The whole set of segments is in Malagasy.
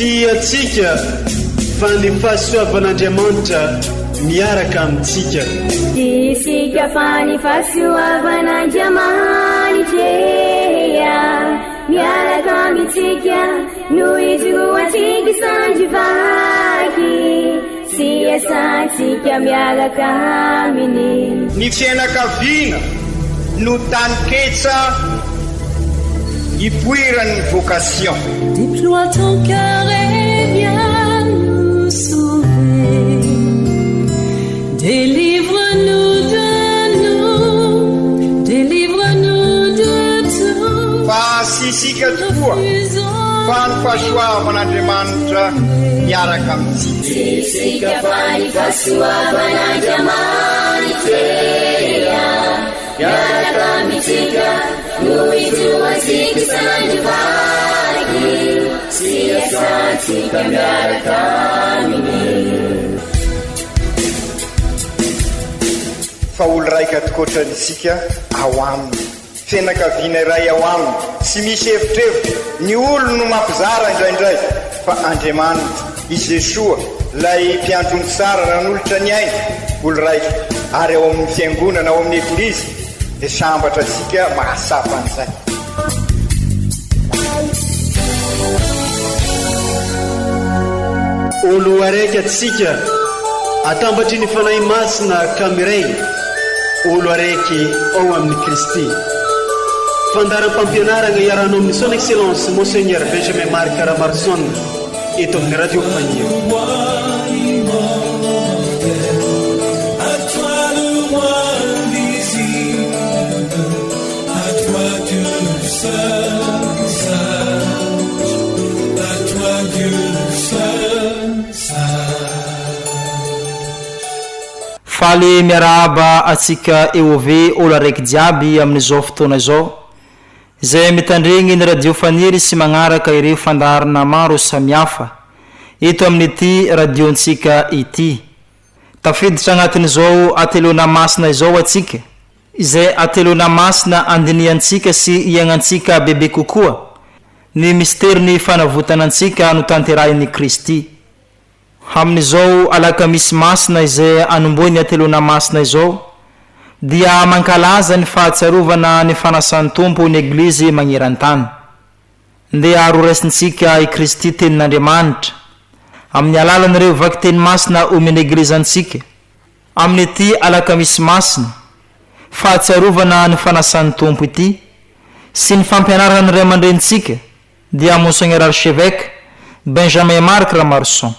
Siatsika fa ny fahasoavan'Andriamanitra miaraka amitsika. Isika fa ny fahasoavan'Andriamanitra miaraka amitsika noho izy roatsika sandrivaky siasantsika miaraka aminy. Ny fianakaviana no taniketsa ipoiran'ny vocation. Déploie ton cœur et viens nous sauver. Délivre-nous de tout. Fa sisika tokoa fa ny fahasoavan'Andriamanitra miaraka amitsika. Sisika fa ny fahasoavan'Andriamanitra miaraka amitsika noho izy roatsika sandrivaky siasantsika miaraka aminy. Fa olo raika atokotran'isika ao aminy, fianakaviana iray ao aminy, tsy misy hevitrevitra. Ny olo no mampizara indraindray fa Andriamanitra i Jesoa lay mpiandrony tsara nan'olotra ny aina olo raika. Ary ao amin'ny fiangonana ao amin'ny eglizy dia sambatra antsika mahasapa an'izay. Olo araiky atsika atambatry ny fanahy masina kamiray. Olo araiky ao amin'ny Kristy. Fandaram-pampianarana iarano amin'ny son excellence Monseigneur Benjamin Marc Ramarson eto amin'ny radio Fania. Faly miarahaba atsika eo ave olo araiky jiaby amin'izao fotoana izao izay mitandregny ny radiofaniry sy magnaraka ireo fandarana maro samihafa eto amin'ity radiontsika ity. Tafiditra agnatin'izao atelona masina izao atsika izay atelona masina andiniantsika sy iagnantsika bebe kokoa ny misteriny fanavotanantsika no tanterahin'ny Kristy. Amin'izao alakamisy masina izay anomboy ny atelona masina izao dia mankalaza ny fahatsarovana ny fanasan'ny tompo ny eglizy magneran-tany. Ndeha arorasintsika i Kristy tenin'Andriamanitra amin'ny alalan'ireo vaky teny masina omeny eglizantsika amin'ity alakamisy masina fahatsarovana ny fanasan'ny tompo ity sy ny fampianarana ray aman-drenitsika dia Monseigneur Archevêque Benjamin Marc Ramarson.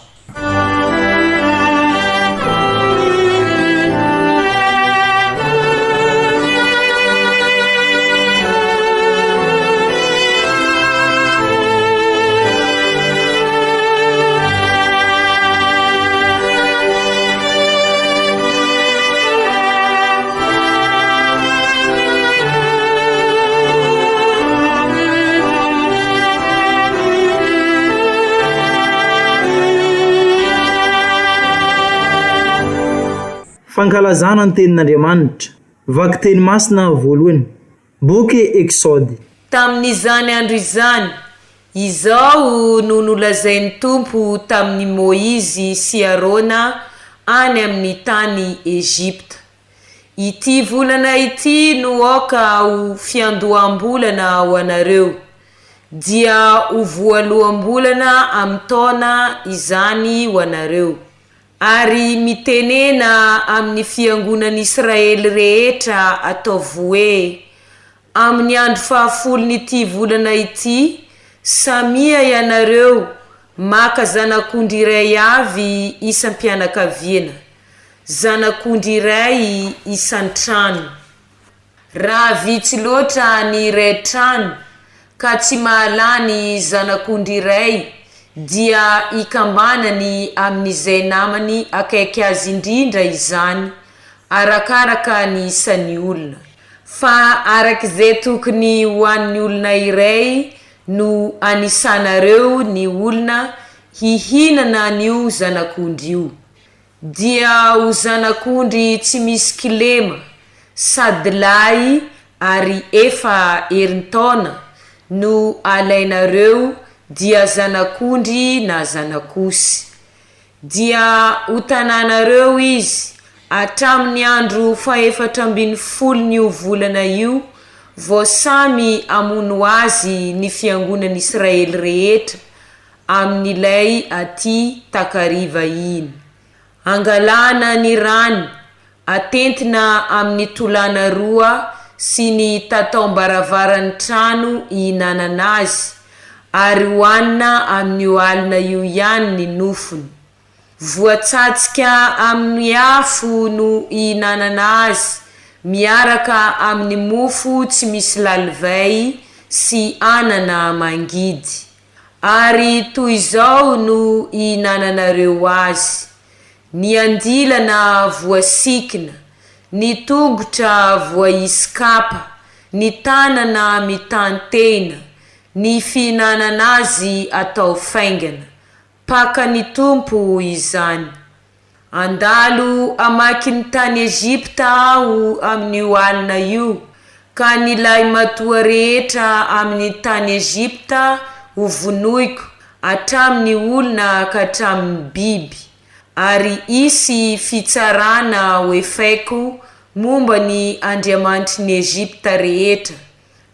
Fankalazana ny tenin'Andriamanitra, vaky teny masina voalohany, boky Exode. Tamin'izany andro izany, izao no nolazain'ny Tompo tamin'ny Moizy sy Arona any amin'ny tany Egypta. Ity volana ity no oka ho fiandoham-bolana ho anareo, dia ho voalohambolana amin'ny taona izany ho anareo. Ary mitenena amin'ny fiangonan'i Israely rehetra ataovy hoe amin'ny andro fahafolon'ity volana ity samia ianareo maka zanak'ondry iray avy isam-pianakaviana, zanak'ondry iray isan-trano. Raha vitsy loatra ny iray trano ka tsy mahalany zanak'ondry iray dia ikambanany amin'izay namany akaiky azy indrindra izany arakaraka ny isan'ny olona. Fa arak'izay tokony ho an'ny olona iray no anisanareo ny olona hihinana an'io zanak'ondry io. Dia ho zanak'ondry tsy misy kilema sady lahy ary efa herintaona no alainareo dia zanak'ondry na zanak'osy. Dia ho tanànareo izy atramin'ny andro faefatra-ambin'ny folo ny volana io vao samy amono azy ny fiangonan'ny Israely rehetra amin'ilay aty takariva iny. Angalana ny rany atentina amin'ny tolana roa sy ny tataom-baravaran'ny trano ihinanana azy ary hoanina amin'ny oalina io ihany ny nofony. Voatsatsika amin'ny afo no ihinanana azy miaraka amin'ny mofo tsy misy lalivay sy anana mangidy. Ary toy izao no ihinananareo azy: ny andilana voasikina, ny tongotra voaiskapa, ny tanana mitantena, ny fihinanana azy atao faingana. Paka ny tompo izany. Andalo amaky ny tany Ezipta aho amin'ny oalina io, ka nilay matoa rehetra amin'ny tany Ezipta ho vonoiko atramin'ny olona ka hatramin'ny biby. Ary isy fitsarana hoefaiko momba ny andriamantry ny Ezipta rehetra,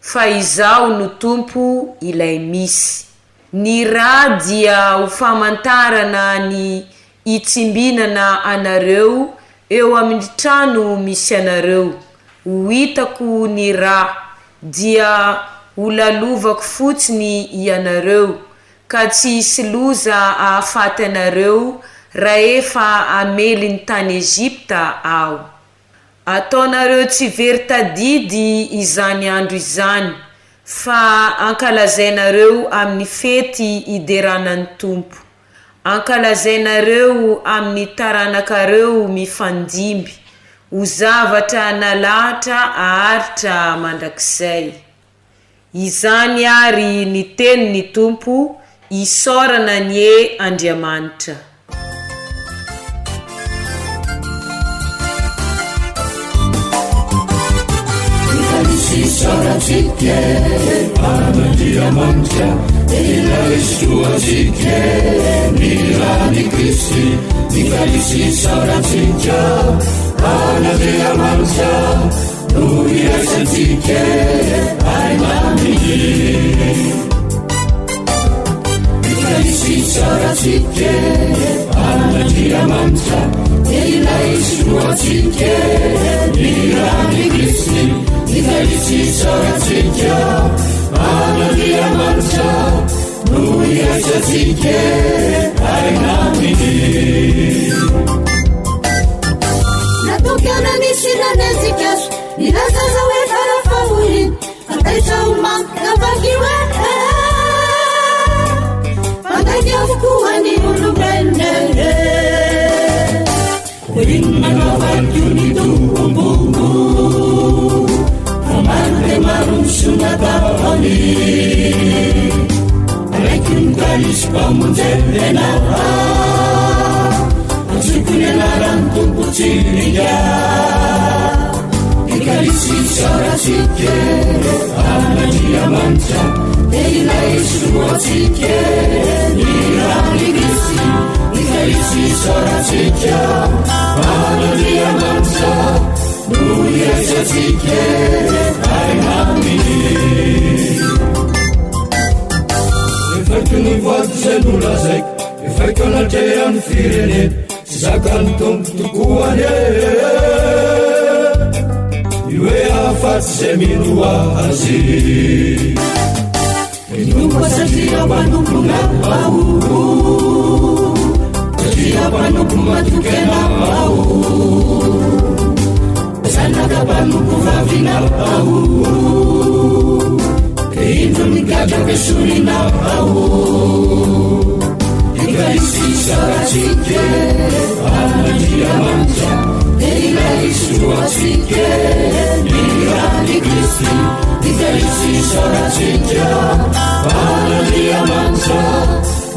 fa izao no tompo ilay misy. Ny ra dia ho famantarana ny itsimbinana anareo eo amin'ny trano misy anareo. Ho hitako ny ra dia ho lalovako fotsiny ianareo, ka tsy hisy loza ahafaty anareo raha efa amely ny tany Ezipta aho. Ataonareo tsy very tadidy izany andro izany, fa ankalazainareo amin'ny fety ideranan'ny tompo. Ankalazainareo amin'ny taranakareo mifandimby, ho zavatra nalahatra aharitra mandrakizay. Izany ary ny tenin'ny tompo, isaorana ny Andriamanitra. Isaoratsika Andriamanitra, ilaisoatsika ny rany Kristy. Ny Kristy isaoratsika Andriamanitra, no hiasantsika ainaminy. Ny Kristy isaoratsika Andriamanitra, ilaisoatsika ny rany Kristy. Ny Kristy isaoratsika Andriamanitra, no hiasantsika ainaminy. Natokana misy nanentsika ny lazaza hoe farafahoriny, antaitra homanga vakio mandaika avokoa ny olombelona. Inona navakio ny tomboko, mande marumsunatani Rekin kalis pamunjelena Ansukunena rantum puciliya Ikalisi sarasike Anadiamancha Eila isuatike Nirani gisi Ikalisi sarasike Anadiamancha Nuyasatsike ainaminy. Efaiko ny vady zay nolazaiko, efaiko anatrehany firenena, tsy zakany tompo tokoa ane. Io hoe afatsy zay mino azy. Tompo satria mpanompona aho, satria mpanompo matokena aho. Sanaka panompo vavina aho, indro migadraka sorina aho. Ikaisy saratsika Andriamanitra, ilaisoatsika ny rany Kristy. Ikaisy saratsika Andriamanitra,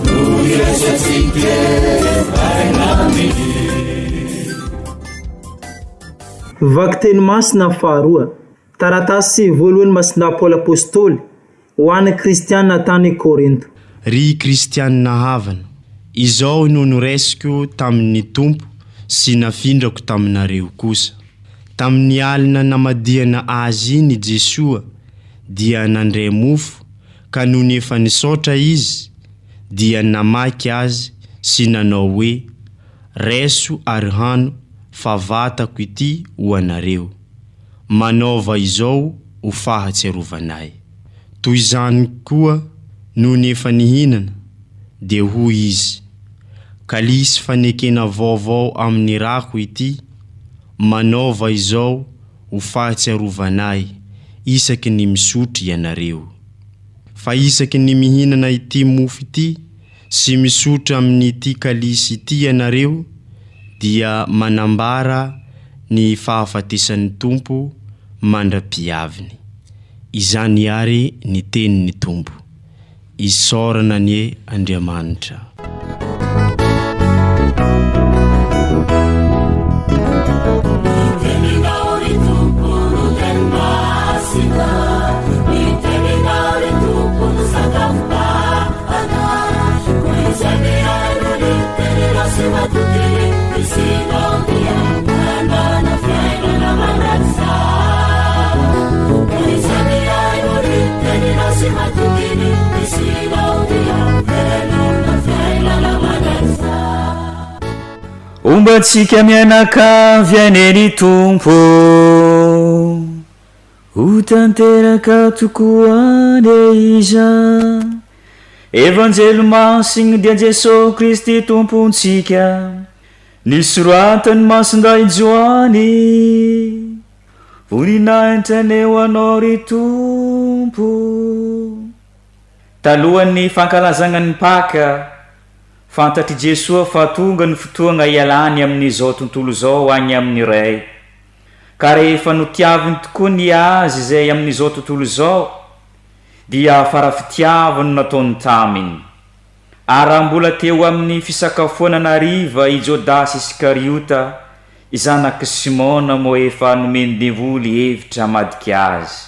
no hiasantsika ainaminy. Vaky teny masina faharoa. Taratasy voalohany masina Paoly apôstôly ho an'ny kristianina tany Korinto. ry kristianina havana, izao no noraisiko tamin'ny tompo sy nafindrako taminareo kosa. Tamin'ny alina namadiana azy iny Jesoa dia nandray mofo, ka no nefa nisotra izy dia namaky azy sy nanao hoe, raiso ary hano fa vatako ity ho anareo. Manaova izao ho fahatsiarovanay. Toy izany koa no nefa nihinana dia hoy izy, kalisy fanekena vaovao amin'ny rako ity, manaova izao ho fahatsiarovanay isaky ny misotro ianareo. Fa isaky ny mihinana ity mofo ity sy misotro amin'ny ity kalisy ity ianareo dia manambara ny fahafatesan'ny tompo mandra-piaviny. Izany ary ny tenin'ny tompo. Isorana ny Andriamanitra. Ombatsika mianakavy aneny tompo, ho tanteraka tokoa ande iza. Evanjelo masigny dia Jesosy Kristy tompontsika, nisoratany masinday Joany, voninahitra neo anao ry tompo. Talohan'ny fankalazana ny Paka, fantatry Jesosy fa tonga ny fotoana ialany amin'izao tontolo zao agny amin'ny ray. Ka rehefa notiaviny tokoa ny azy zay amin'izao tontolo zao, dia farafitiavany nataony taminy. Ara mbola teo amin'ny fisakafoanana riva i Jodasy Iskariota, izanaky Simona mo efa nomendinvoly hevitra hamadika azy.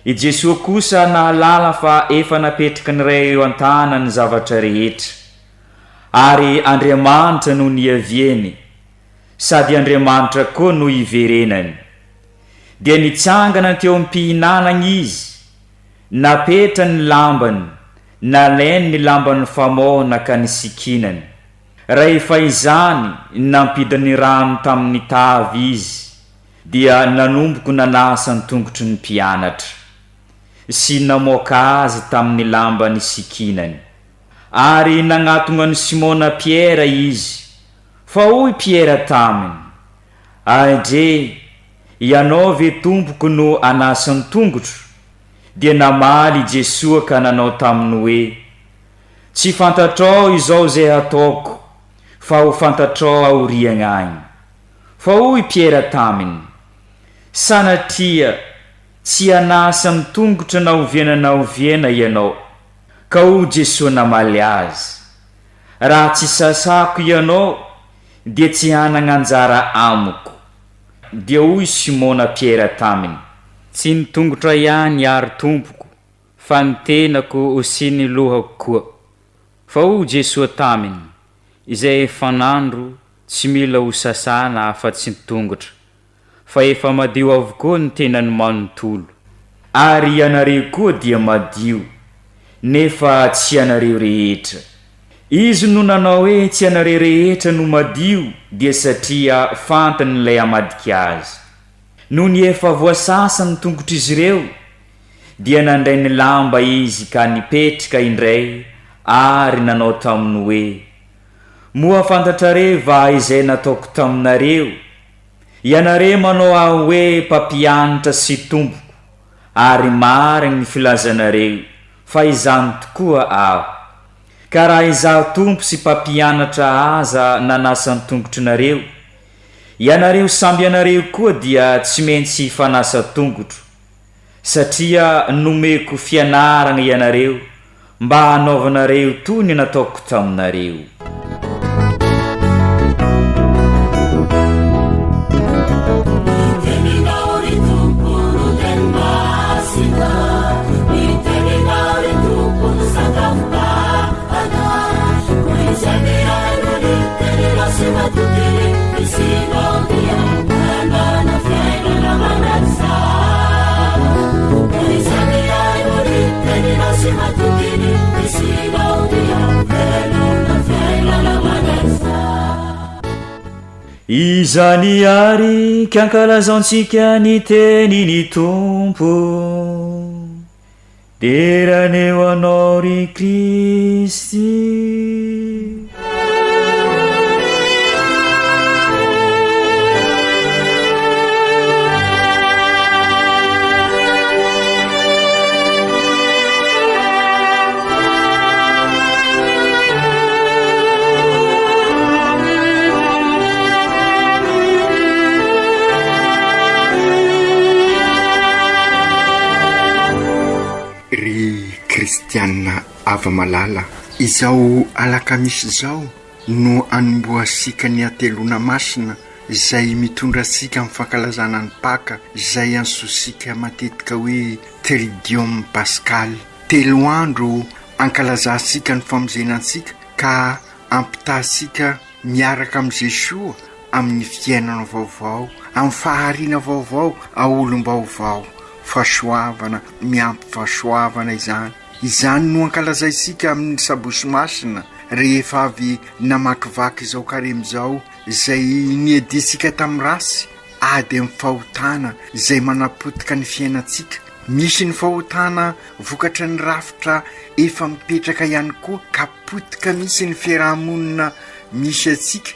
I Jesosy kosa nahalala fa efa napetraka ny ray eo an-tanany zavatra rehetra, ary Andriamanitra no niaviany, sady Andriamanitra koa no iverenany. Dia nitsangana teo am-pihinanana izy, napetra ny lambany, nalainy ny lambany famona ka nisikinany. Rehefa izany nampidany rano tamin'ny tavy izy, dia nanomboko nanasa ny tongotry ny mpianatra, sy namoaka azy tamin'ny lambany sikinany. Ary nagnatona ny Simona Piera izy, fa hoy Piera taminy, aidre, ianao ve tompoko no anasa ny tongotro? Dia namaly Jesosy ka nanao taminy hoe, tsy fantatrao izao zay ataoko, fa ho fantatrao aoriagna agny. Fa hoy Piera taminy, sanatria tsy anasa ny tongotra na oviana ianao. Ka hoy Jesosy namaly azy, raha tsy sasako ianao, dia tsy hanana anjara amiko. Dia hoy Simona Piera taminy, tsy ny tongotra ihany ary tompoko, fa ny tenako sy ny lohako koa. Fa hoy Jesosy taminy, izay fanandro tsy mila ho sasana fa tsy ny tongotra, fa efa madio avokoa ny tenany manontolo. Ary ianareo koa dia madio, nefa tsy ianareo rehetra. Izy no nanao hoe tsy ianareo rehetra no madio, dia satria fantany ilay hamadika azy. No ny efa voasasa ny tongotry izy ireo, dia nandray ny lamba izy ka nipetrika indray, ary nanao taminy hoe, moa fantatrareo va izay nataoko taminareo? Ianareo manao aho hoe mpampianatra sy tompoko, ary mariny ny filazanareo, fa izany tokoa aho. Ka raha izaho tompo sy mpampianatra aza nanasa ny tongotrinareo, ianareo samby ianareo koa dia tsy maintsy fanasa tongotro, satria nomeko fianarana ianareo mba hanaovanareo toy ny nataoko taminareo. Masina, ni teni na ri tu pun sakamba. izany ary kankalazantsika ny teny ny tompo de raneo anao ry Kristy. Kristianina ava-malala, izao alakamisy izao no anomboasika ny atelona masina izay mitondra sika amin'ny fankalazana ny Paka, izay ansosika matetika hoe tridium pascal. 3 andro ankalazasika ny famozenantsika ka ampitasika miaraka amin'ny Jesosy amin'ny fiainana vaovao, amin'ny fahariana vaovao, aolom-baovao, fahasoavana, miampy fahasoavana izany no ankalazaisika amin'ny sabosy masina rehefa avy namakivaky izao karemy izao izay niedisika tamin'ny rasy ady amin'ny fahotana izay manapotika ny fiainantsika. Misy ny fahotana vokatra ny rafitra efa mipetraka ihany koa ka potika misy ny fiarahamonina misy atsika,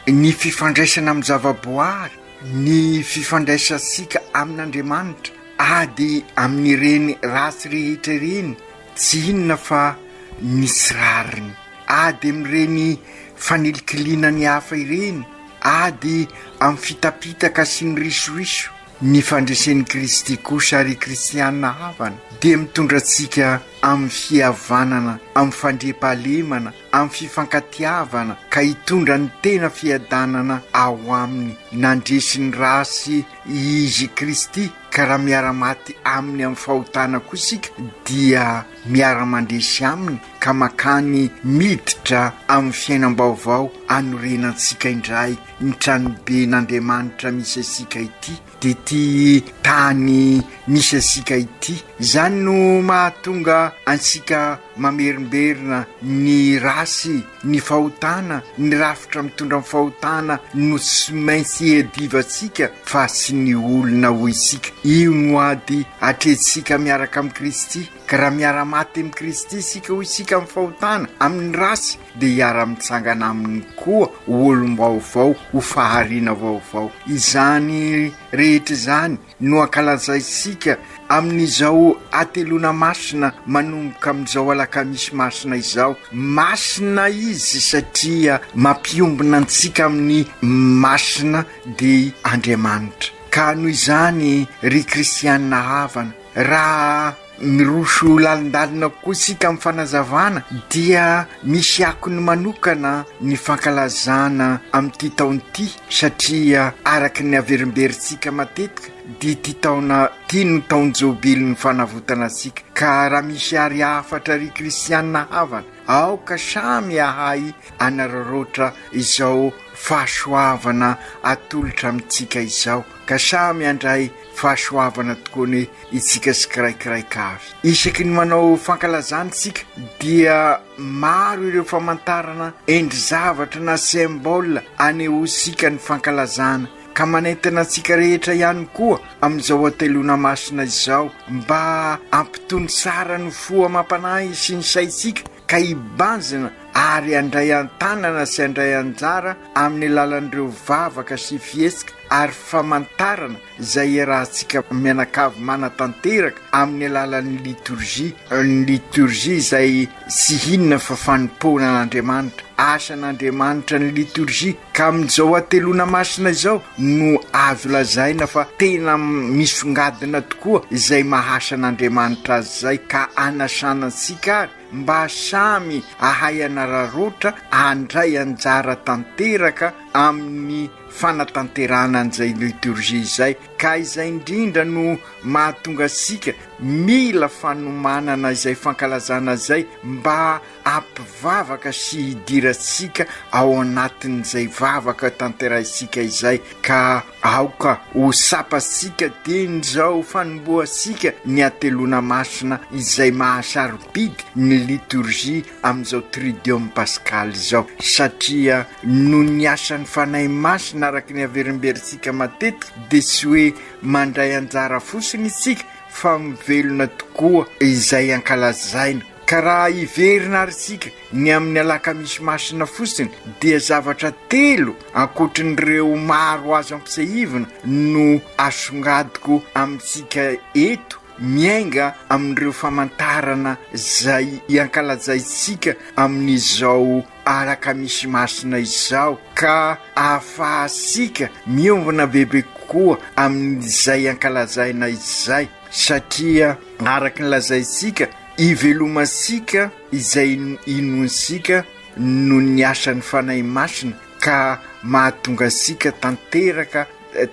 ny fifandraisana amin'ny zavaboary, ny fifandraisasika amin'Andriamanitra ady amin'ireny rasy rehetra ireny, tsy inona fa nisy rariny, ady amin'ireny fanelikilina ny hafa ireny, ady amin'ny fitapitaka sy ny risoriso. Ny fandresen'i Kristy kosa ary kristianina havana dia mitondra antsika amin'ny fihavanana, amin'ny fandriam-pahalemana, amin'ny fifankatiavana ka hitondra ny tena fiadanana ao aminy. Nandresy ny rasy izy Kristy ka raha miara-maty aminy amin'ny fahotana koa isika dia miara-mandresy aminy ka makany miditra amin'ny fiainam-baovao anorenantsika indray ny tranobe n'Andriamanitra misy asika ity, dia ty tany misy asika ity. Izany no mahatonga ansika mamerimberina ny rasy, ny fahotana, ny rafitra mitondra amin'ny fahotana no tsy maintsy edivantsika fa sy ny olona ho isika. Io no ady atretsika miaraka amin'ny Kristy, ka raha miara-maty amin'ny Kristy isika ho isika amin'ny fahotana, amin'ny rasy, dia hiara-mitsangana aminy koa olom-baovao, ho fahariana vaovao. Izany rehetra izany no ankalazaisika amin'izao atelona masina manomboka amin'izao alakamisy masina izao. Masina izy satria mampiombona antsika amin'ny masina dia Andriamanitra. Ka noho izany ry kristianina havana, raha miroso lalindalina koa isika amin'ny fanazavana dia misy akony manokana ny fankalazana amin'ity taon'ity, satria araky ny averimberitsika matetika dia ty taona ty no taon jobily ny fanavotana asika. Ka raha misy ary hafatra ry kristianina havana, ao ka samy ahay anararotra izao fahasoavana atolotra amintsika izao, ka samy andray fahasoavana tokony itsika sy kiraikiraika avy. Isaky ny manao fankalazantsika dia maro ireo famantarana endry zavatra na symbole anehosika ny fankalazana, ka manentana antsika rehetra ihany koa amin'izao atelona masina izao mba ampitony tsara ny fo amam-panahy sy ny saitsika, ka hibanjina ary andray an-tanana sy andray anjara amin'ny alalan'ireo vavaka sy fiesika ary famantarana izay iarahantsika mianakavy manatanteraka amin'ny alalan'ny liturgia. Ny liturgia izay sy inona fa fanompona an'Andriamanitra, asan'Andriamanitra ny liturgia. Ka amin'izao atelona masina izao no azo lazaina fa tena misongadina tokoa izay mahasa an'Andriamanitra azy izay, ka anasanantsika ary mba samy ahay anararotra andray anjara tanteraka amin'ny fanatanterana an'izay liturgia izay. Ka izay indrindra no mahatonga asika mila fanomanana izay fankalazana izay mba ampivavaka sy hidiratsika ao anatin'izay vavaka tanteraisika izay, ka aoka ho sapasika dinyzao fanomboasika ny atelona masina izay mahasarobidy ny liturgia amin'izao tridium pascal izao, satria no ny asa ny fanahy masina araka ny averimberitsika matetika dia tsy hoe mandray anjara fosiny isika fa mivelona tokoa izay ankalazaina. Ka raha iverina ary isika ny amin'ny alakamisy masina fosiny dia zavatra telo ankoatrin'ireo maro azo ampisahivina no asongadiko amintsika eto miainga amin'ireo famantarana zay iankalazantsika amin'izao alakamisy masina izao, ka ahafahasika miombona bebe kokoa amin'izay ankalazaina izay, satria araka ny lazaitsika ivelomasika izay inonsika no ny asan'ny fanahy masina ka mahatonga sika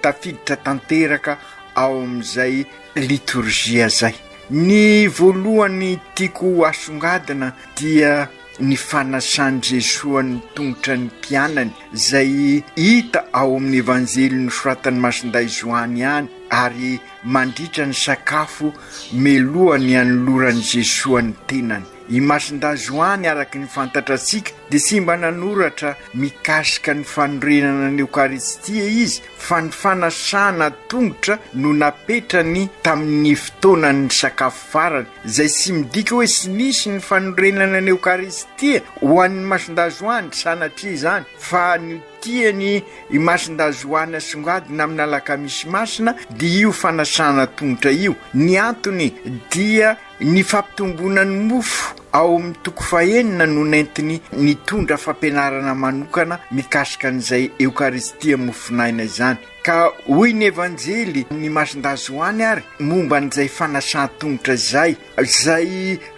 tafiditra tanteraka ao amin'izay liturgia zay. Ny voalohany tiako asongadina dia ny fanasan' Jesosy ny tongotra ny mpianany zay hita ao amin'ny evanjely nosoratan'ny Masinday Joany any, ary mandritra ny sakafo melohany anoloran'i Jesosy ny tenany. I Masinday Joany araka ny fantatratsika dia tsy mba nanoratra mikasika ny fanorenana ny Eukaristia izy, fa ny fanasana tongotra no napetrany tamin'ny fotoanany sakafo farany, zay tsy midika hoe tsy nisy ny fanorenana ny Eukaristia ho an'ny Masinday Joany sanatria izany, fa ny tiany i Masinday Joany asongadina amin'ny alakamisy masina dia io fanasana tongotra io. Ny antony dia ny fampitomboana ny mofo ao amin'ny toko fahenina no nentiny nitondra fampianarana manokana mikasika an'izay Eukaristia mofinaina izany. Ka hoy ny evanjely ny Masinday Joany ary momba n'izay fanasan-tongotra zay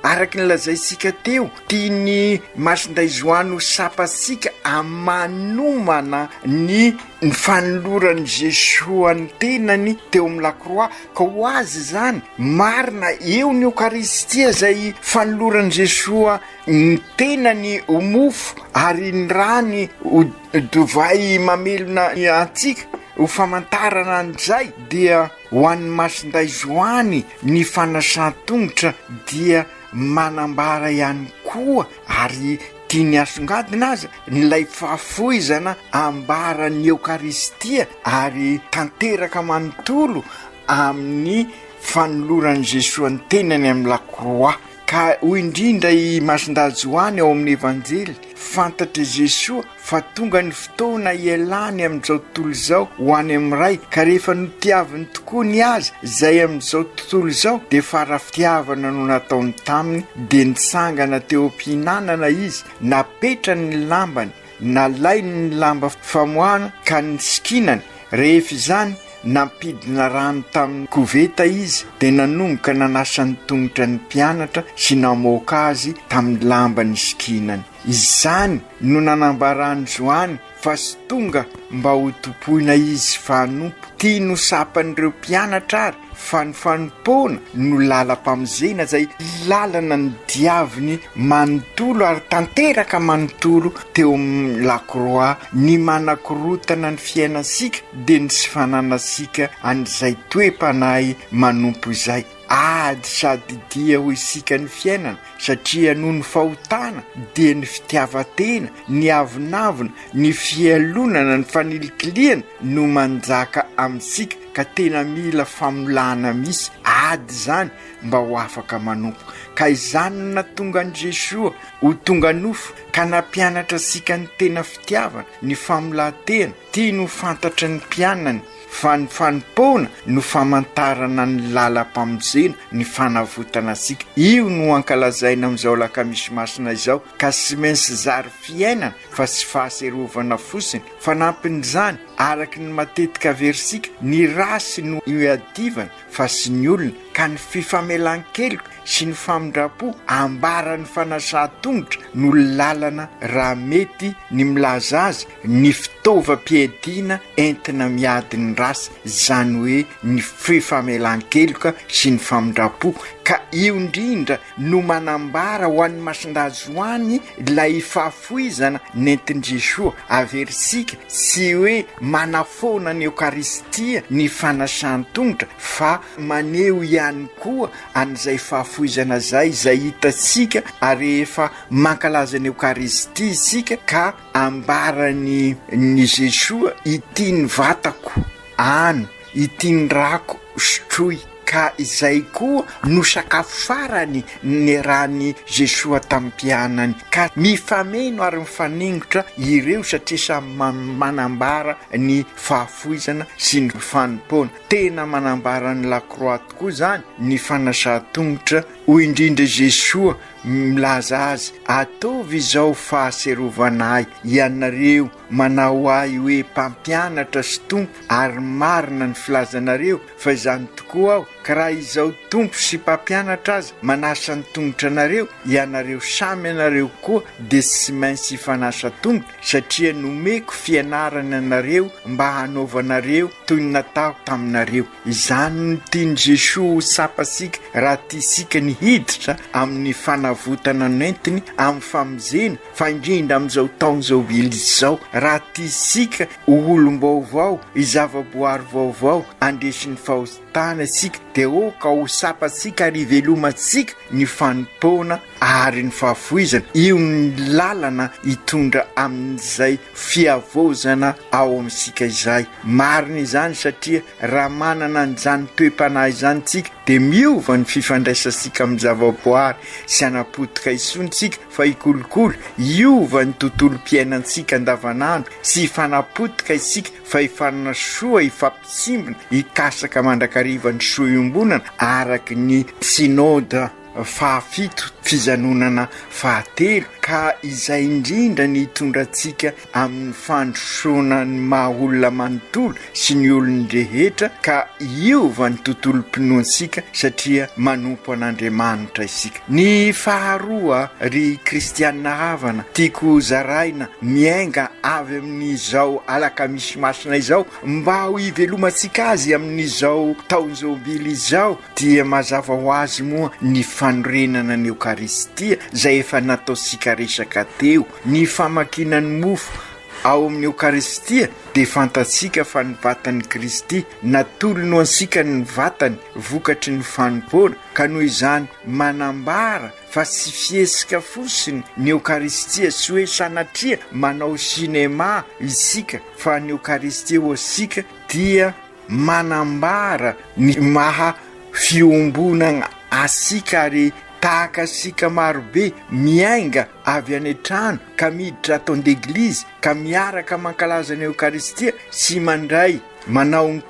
araka ny lazaitsika teo, tiany Masinday Joany ho sapasika amanomana ny fanoloran'i Jesosy ny tenany teo amin'ny lakroa, ka ho azy zany marina eo ny Eukaristia zay fanoloran'i Jesosy ny tenany ho mofo ary ny rany ho dovay mamelona antsika ho famantarana an'izay, dia ho an'ny Masinday Joany ny fanasan-tongotra dia manambara ihany koa ary tiany asongadina aza nylay fahafoizana ambara ny Eukaristia ary tanteraka manontolo amin'ny fanoloran'i Jesosy ny tenany amin'ny lakroa. Ka ho indrindra i Masinday Joany ao amin'ny evanjely fantatra Jesosy fa tonga ny fotoana ialany amin'izao tontolo izao ho any amin'iray, ka rehefa notiaviny tokoa ny azy zay amin'izao tontolo izao dia farafitiavana no nataony taminy, dia nitsangana teo am-pihinanana izy, napetra ny lambany, nalainy ny lamba famoahana ka nisikinany. Rehefa izany nampidina rano tamin'ny koveta izy dia nanomboka nanasa ny tongotra ny mpianatra sy namoaka azy tamin'ny lamba ny sikinany. Izany no nanambarany Joany fa sy tonga mba ho topoina izy fa hanompo. Tia no sapan'ireo mpianatra ary fa ny fanompoana no lalam-pamonjena zay lalana ny diaviny manontolo ary tanteraka manontolo teo amin'ny lakroa, ny manakorotana ny fiainasika dia ny sy fananasika an'izay toe-panahy manompo izay. Ady sady dia ho isika ny fiainana, satria noho ny fahotana dia ny fitiavatena, ny avinavina, ny fialonana, ny fanilikiliana no manjaka amintsika, ka tena mila famolana misy ady zany mba ho afaka manompo. Ka izany no natonga an'i Jesosy ho tonga nofo ka nampianatra sika ny tena fitiavana, ny famolantena. Tia no fantatra ny mpianany fa ny fanompoana no famantarana ny lalam-pamonjena, ny fanavotana sika. Io no ankalazaina amin'izao alakamisy masina izao, ka tsy maintsy zary fiainana fa tsy fahaserovana fosiny. Fanampin'izany araka ny matetika versika, ny rasy no iadivana fa sy ny olona, ka ny fifamelan-keloka sy ny famindrapo ambara ny fanasa-tongotra no lalana raha mety ny milaza azy ny fitaovam-piadiana entina miady ny rasy, zany hoe ny fifamelan-keloka sy ny famindrapo. ka io indrindra no manambara ho an'ny masindazoany lay fahafoizana nentin' Jesoa averisika sy hoe manafona ny Eukaristia ny fanasan-tongotra fa maneho ihany koa an'izay fahafoizana zay hitasika ary efa mankalaza ny Eukaristia isika ka ambarany ny Jesoa ity ny vatako ano ity ny rako sotroy ka izay koa no sakafo farany ny rany Jesoa tampianany ka mifameno ary mifanengotra ireo satria samy manambara ny fahafoizana sy ny fanompona tena manambara ny lakroa tokoa zany ny fanasan-tongotra hoy indrindra Jesoa milaza azy ataovy izao fahaserovanahy ianareo manao ahy hoe mpampianatra sy tompo ary marina ny filazanareo fa izany tokoa aho ka raha izao tompo sy mpampianatra azy manasa ny tongotra anareo ianareo samy anareo koa de sy maintsy fanasa tongotra satria nomeko fianarana anareo mba hanaovanareo toy ny natao taminareo izany ny tiany Jesoa sapasika raha tisika ny hiditra amin'ny fanavotana nentiny amin'ny famizena fa indrindra amin'izao taona zao vily zao raha tisika olom-baovao izavaboary vaovao andesiny fahostana sika de ka ho sapasika ary velomatsika ny fanompona ary ny fahafoizana io ny lalana hitondra amin'izay fiavozana ao amin'sika izay marina izany satria raha manana an'izany toe-panahy izany tsika de miova ny fifandraisasika amin'ny zavaboary sy anapotika isontsika fa ikolokolo iova ny tontolo-piainantsika andavanandro sy fanapotika isika fa ifanasoa ifampisimbona ikasaka mandrakariva ny soiombonana araky ny synode fahafito fizanonana fahatelo ka izay indrindra ny hitondrantsika amin'ny fandrosoana ny maha-olona manontolo sy ny olon-drehetra ka iova ny tontolo-pinoantsika satria manompo an'Andriamanitra isika. Ny faharoa ry kristianina havana tiako zaraina miainga avy amin'izao alakamisy masina izao mba ho ivelomantsika azy amin'izao taonjobily izao dia mazava ho azy moa ny fanorenana ny Eukaristia zay efa nataosika resaka teo ny famakinany mofo ao amin'ny Eukaristia de fantatsika fa ny vatan'ny Kristy natolono ansika ny vatany vokatry ny fanompona ka noho izany manambara fa sy fiesika fosiny ny Eukaristia sy hoe sanatria manao sinema isika fa ny Eukaristia ho asika dia manambara ny maha fiombonana asika ary tahaka asika marobe miainga avy any trano ka miditra ato an-deglizy ka miaraka mankalaza ny Eukaristia sy mandray manao ny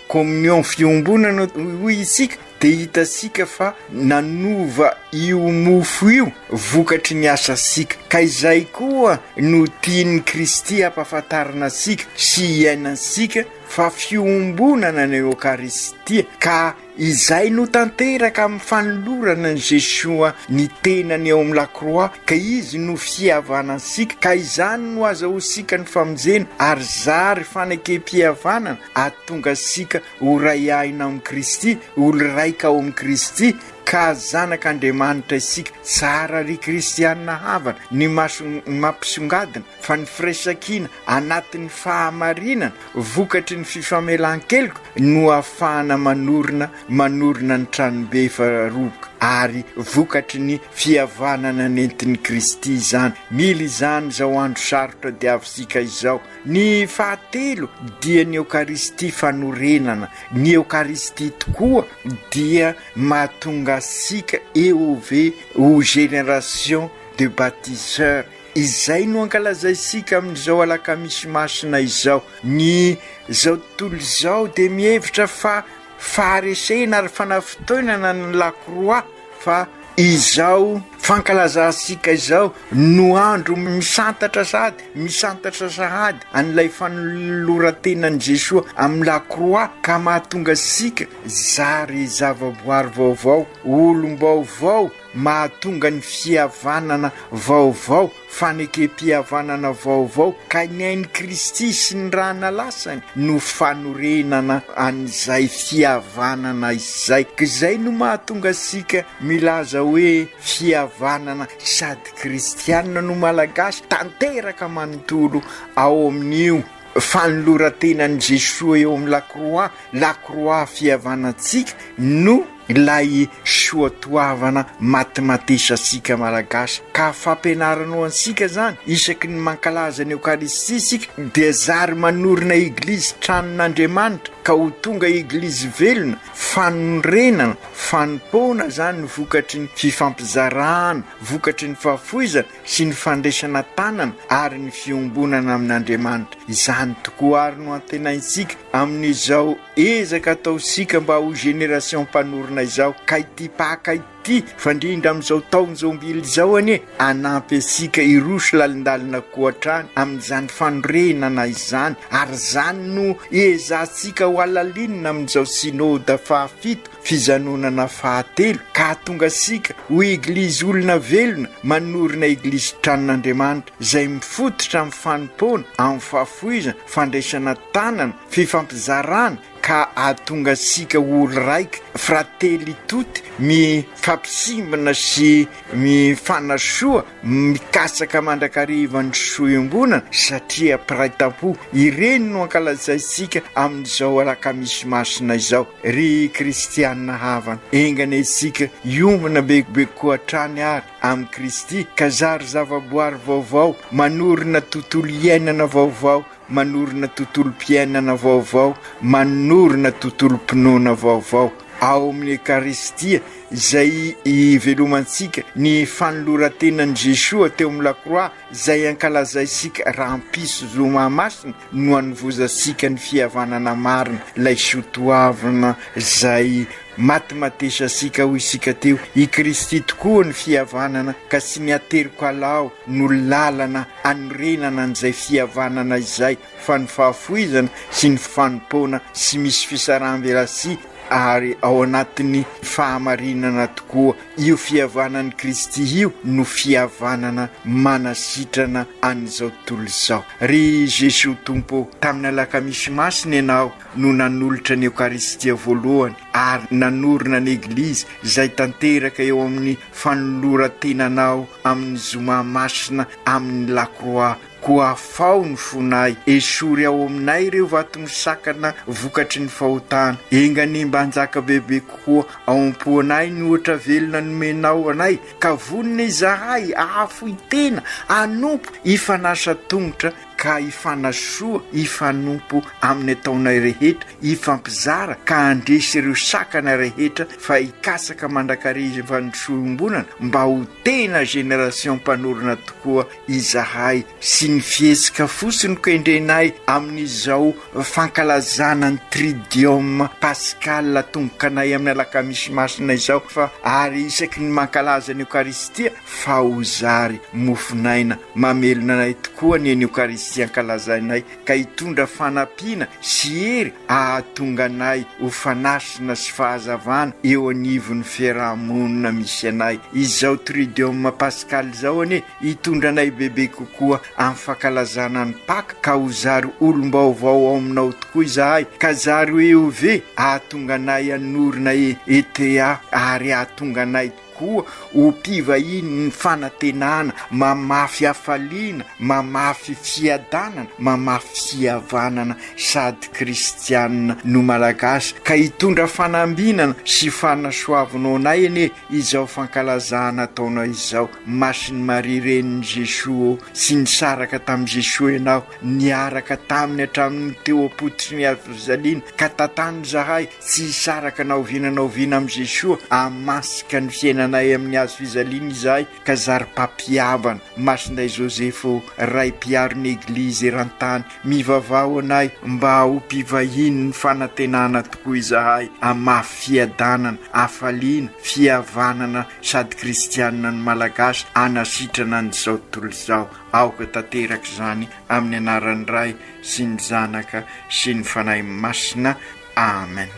communion fiombonana hoy isika de hitasika fa nanova io mofo io vokatry ny asa sika ka izay koa no tiany Kristy ampahafantarana asika sy iainansika fa fiombonana ny Eukaristia ka izay no tanteraka amin'ny fanolorana ny Jesoa ny tenany ao amin'ny lakroa ka izy no fihavanantsika ka izany no azahosika ny famonjena ary zary fanekempihavanana ahatonga sika ho ray aina amin'ny Kristy olo raika ao amin'ny Kristy ka zanak'Andriamanitra isika tsara ry kristianina havana ny maso mampisongadina fa ny firesakina anatin'ny fahamarinana vokatry ny fifamelan-keloka no ahafahana manorina ny tranobe faroboka ary vokatry ny fihavanana nentin'ny Kristy izany mila izany zao andro sarotra de avysika izao. Ny fahatelo dia ny Eukaristia fanorenana ny Eukaristia tokoa dia mahatonga sika EOV ou génération de baptiseurs izay no ankalazaisika amin'izao alakamisy masina izao ny zao tontolo izao de mihevitra fa faharesena ary fanafotoinana ny lakroa fa izao fankalazasika izao no andro misantatra sahady an'ilay fanolorantenan'i Jesoa amin'ny lakroa ka mahatonga sika zary zavaboary vaovao olom-baovao mahatonga ny fihavanana vaovao fanekempihavanana vaovao ka ny hain'i Kristy sy ny raha nalasany no fanorenana an'izay fihavanana izay. Ka izay no mahatonga asika milaza hoe fihavanana sady kristianina no malagasy tanteraka manontolo ao amin'io fanolorantenan'i Jesosy eo amin'ny lakroa fihavanantsika no ilay soatoavana matimatesa asika malagasy. Ka fampianaranao ansika zany isaky ny mankalaza ny Eukaristia isika dia zary manorina eglizy tranon'Andriamanitra ka ho tonga eglizy velona, fanorenana, fanompona zany vokatry ny fifampizarana, vokatry ny fahafoizana sy ny fandraisana tanana ary ny fiombonana amin'Andriamanitra. Izany tokoa ary no antenaintsika amin'izao ezaka ataosika mba ho generation mpanorina izao ka ity paka ity fandrindra amin'izao taona zao mbily izao anie anampy asika irosy lalindalina koatrany amin'izany fanorenana izany ary zany no ezantsika ho alalinina amin'izao synôda fahafito fizanonana fahatelo ka tonga asika ho eglizy olona velona manorina eglizy tranon'Andriamanitra izay mifototra amin'ny fanompona, amin'ny fahafoizana, fandraisana tanana, fifampizarana ka atonga asika olo raiky frately tuty mifampisimbana sy mifanasoa mikasaka mandrakariva ny soembonana satria piraitampo. Ireny no ankalazaisika amin'izao alakamisy masina izao. Ry kristianina havana engana isika iombona bekobeko koatrany ary amin'ny Kristy ka zary zavaboary vaovao manorina tontolo iainana vaovao, manorina tontolo mpiainana vaovao, manorina tontolo mpinoana vaovao ao amin'ny Eukaristia izay ivelomantsika ny fanolorantenan'i Jesosy teo amin'ny lakroa izay ankalazaisika rampiso zomamasina no anovozasika ny fihavanana marina lay sotoavana izay matimatesa asika ho isika teo. I Kristy tokoa ny fihavanana ka sy ny ateriko alao no lalana anorenana an'izay fihavanana izay fa ny fahafoizana sy ny fanompona sy misy fisaram-belasi ary ao anatin'ny fahamarinana tokoa. Io fihavanan'i Kristy io no fihavanana manasitrana an'izao tontolo izao. Ry Jesosy Tompo tamin'ny alakamisy masina ianao no nanolotra ny Eukaristia voalohany ary nanorina ny eglizy izay tanteraka eo amin'ny fanolorantenanao amin'ny zoma masina amin'ny lakroa. Koa fao ny fonay esory ao aminay ireo vato misakana vokatry ny fahotana engany mba anjaka bebe kokoa ao am-poanay ny ohatra velona nomenao anay ka vonina izahay ahafoy tena anompo ifanasa tongotra ka ifanasoa ifanompo amin'ny ataonay rehetra ifampizara ka andresy ireo sakana rehetra fa ikasaka mandrakariva ny soembonana mba ho tena generation mpanorina tokoa izahay sy ny fiesika fosiny koendrenay amin'izao fankalazana ny tridiome pascal tombokanay amin'ny alakamisy masina izao fa ary isaky ny mankalaza ny Eukaristia fa ho zary mofinaina mamelona anay tokoa ny Eukaristia ankalazainay ka hitondra fanampiana sy hery ahatonga anay ho fanasina sy fahazavana eo anivon'ny fiarahamonina misy anay. Izao tridiome pascal zao anie hitondra anay bebe kokoa amin'ny fankalazana ny Paka ka ho zary olom-baovao ao aminao tokoa izahay ka zary hoe ove ahatonga anay anorina ETA ary ahatonga anay koa ho mpivahiny ny fanantenana mamafy hafaliana, mamafy fiadanana, mamafy fihavanana sady kristianina no malagasy ka hitondra fanambinana sy fanasoavinao anay anie izao fankalazana ataonao izao. Masiny Maria renin'i Jesosy sy nisaraka tamin'i Jesosy ianao niaraka taminy hatramin'ny teo apotry ny Azaliana ka tatany zahay tsy hisaraka naovinanao vina amin'i Jesosy amasika ny fiainanay amin'ny hazo fizaliana izahay ka zary mpampiavana. Masinay Josefo ray mpiaro ny eglizy eran-tany mivavao anay mba ho mpivahiny ny fanantenana tokoa izahay amafy fiadanana, afaliana, fihavanana sady kristianina ny malagasy anasitrana an'izao tontolo izao. Aoka tanteraka izany amin'ny anaran'ny Ray sy ny Zanaka sy ny Fanahy Masina. Amen.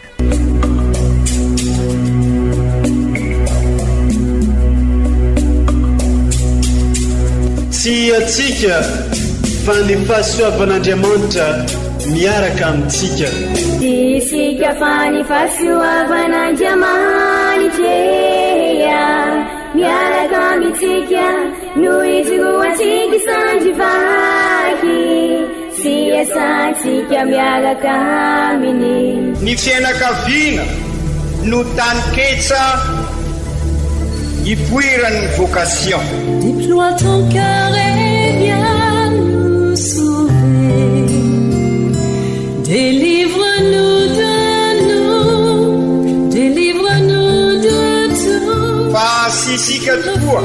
sy atsika fa ny fahasoavan'Andriamanitra miaraka amintsika. Isika fa ny fahasoavan'Andriamanitra miaraka amintsika noho izoroantsika sandrivaky sy asantsika miaraka aminy. Ny fianakaviana no taniketsa ipoiran'ny vocation. Déploie ton cœur et viens nous sauver. Délivre-nous de nous, délivre-nous de tout. Fa sisika tokoa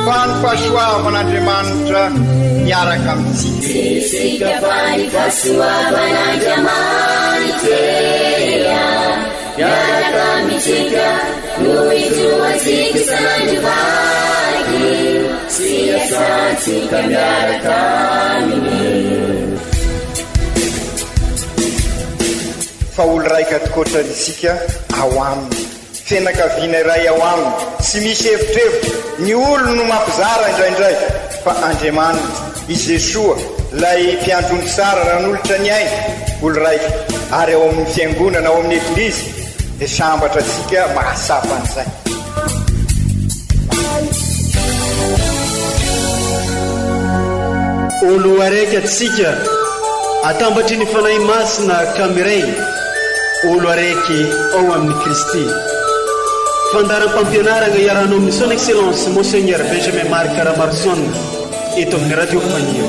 fa ny fahasoavan'Andriamanitra miaraka amintsika. Sisika fa ny fahasoavan'Andriamanitra miaraka amintsika noho izoantsika sandrivaky sy asantsika miaraka aminy. Fa olo raika atokotran'isika ao aminy, fianakaviana iray ao aminy, tsy misy hevitrevitra. Ny olo no mampizara indraindray fa Andriamanitra i Jesoa lay mpiandrony tsara raha n'olotra ny aina olo raika ary ao amin'ny fiangonana ao amin'ny eglizy dia sambatra atsika mahasapan'izay. Olo araiky atsika atambatry ny fanahy masina kamiray, olo araiky ao amin'ny Kristy. Fandaram-pampianarana iarahanao amin'ny son excellence Monseigneur Benjamin Marc Caramarson eto amin'ny radio Fania.